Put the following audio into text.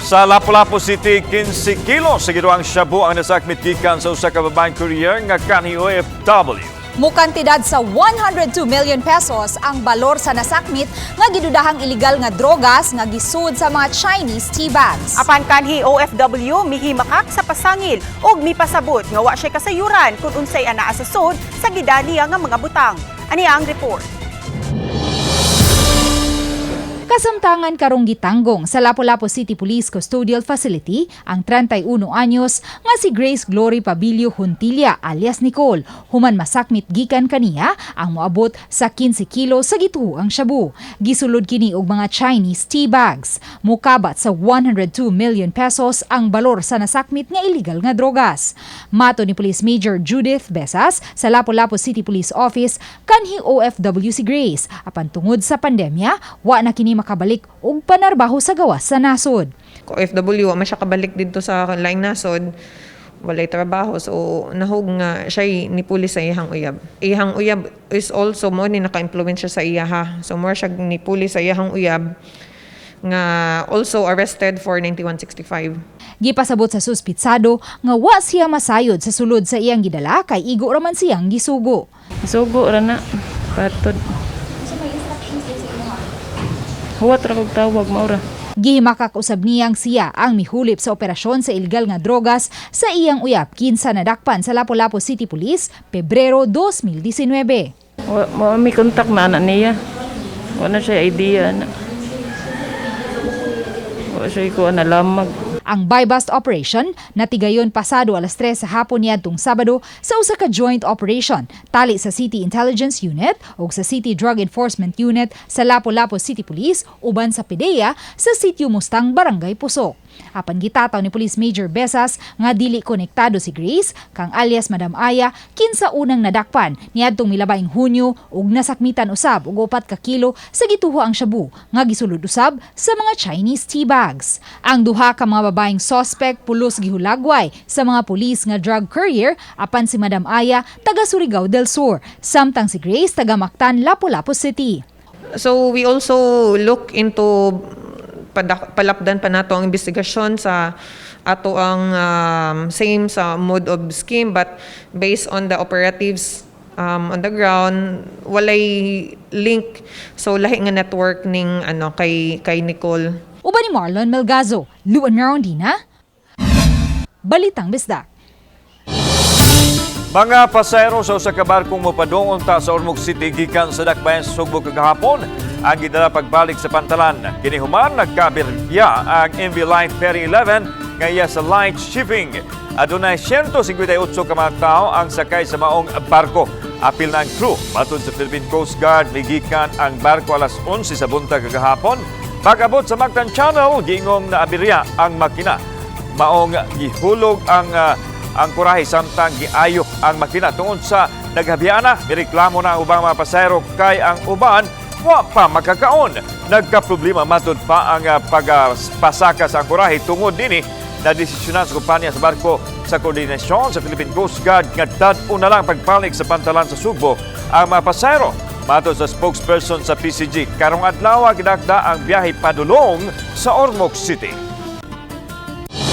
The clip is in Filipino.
Sa Lapu-Lapu City, 15 kilos sa giduang shabu ang nasakmit gikan sa usa ka babaeng courier nga kanhi OFW. Mukantidad sa 102 million pesos ang balor sa nasakmit nga gidudahang iligal nga drogas nga gisud sa mga Chinese tea bags. Apan kanhi OFW mihimakak sa pasangil ug mipasabot nga wa siya kasayuran kung unsay anaa sa sud sa gidaniya nga mga butang. Aniya ang report. Kasamtangan karong gitanggong sa Lapu-Lapu City Police Custodial Facility ang 31 anyos nga si Grace Glory Pabilio Huntilla alias Nicole. Human masakmit gikan kaniya ang moabot sa 15 kilo sa gituoang shabu. Gisulod kini og mga Chinese tea bags. Mukabat sa 102 million pesos ang balor sa nasakmit nga illegal nga drogas. Mato ni Police Major Judith Besas sa Lapu-Lapu City Police Office kanhi OFW si Grace. Apan tungod sa pandemya, wa na kini makabalik og panarbaho sa gawas sa nasod. OFW, man siya kabalik dito sa laing nasod, walay trabaho. So, nahog nga siya nipuli sa iyang uyab. Iyang uyab is also mo ni naka-influence siya sa iyaha. So, more siya nipuli sa iyang uyab nga also arrested for 9165. Gipasabot sa suspitsado nga wa siya masayod sa sulod sa iyang gidala kay igo raman siyang gisugo. Sugo ra na patod. Huwat ra kog tawag maura. Gihimakak usab niyang siya ang mihulip sa operasyon sa illegal nga drogas sa iyang uyab kinsa nadakpan sa Lapu-Lapu City Police Pebrero 2019. May kontak na anak niya. Wala siya idea na. Wala siya ko nalamag. Ang buy-bust operation natigayon pasado alas 3 sa hapon niadtong Sabado sa usa ka joint operation tali sa City Intelligence Unit ug sa City Drug Enforcement Unit sa Lapu-Lapu City Police uban sa PDEA sa Sitio Mustang, Barangay Pusok. Apan gitataw ni Police Major Besas nga dili konektado si Grace kang alias Madam Aya kinsa unang nadakpan niadtong milabaing Hunyo ug nasakmitan usab og 4 ka kilo sa gituho ang shabu nga gisulod usab sa mga Chinese tea bags. Ang duha ka mga babaeng suspect pulos gihulagway sa mga pulis nga drug courier apan si Madam Aya taga Surigao del Sur samtang si Grace taga Mactan, Lapu-Lapu City. So, we also look into palapdan pa nato ang investigasyon sa ato ang same sa mode of scheme but based on the operatives on the ground walay link so lahi nga network ning kay Nicole. Uban ni Marlon Melgazo, Luan Marondina, Balitang Bisdak. Mga pasahero sa usa ka barkong mopadung unta sa Ormoc City gikan sa Dakbayan sa Sugbo kagahapon ang gidala pagbalik sa Pantalan. Kini human nagkabirya ang MV Light Ferry 11 nga iya sa light shipping. Adunay 158 ka mga tao ang sakay sa maong barko. Apil na ang crew. Matod sa Philippine Coast Guard, migikan ang barko alas 11 sa buntag kagahapon. Pag-abot sa Mactan Channel, giingong naabirya ang makina. Maong gihulog ang kurahe samtang giayok ang makina tungod sa naghabiana. Mireklamo na ang ubang mga pasahero kay ang uban wa pa makakaon. Nagka-problema matod pa ang pagpasaka sa kurahe tungod dinhi na desisyonan sa kumpanya sa barko sa koordinasyon sa Philippine Coast Guard nga tad-o na lang pagbalik sa Pantalan sa Sugbo ang mga pasahero. Matod sa spokesperson sa PCG, karong adlaw gidakda ang biyahe padulong sa Ormoc City.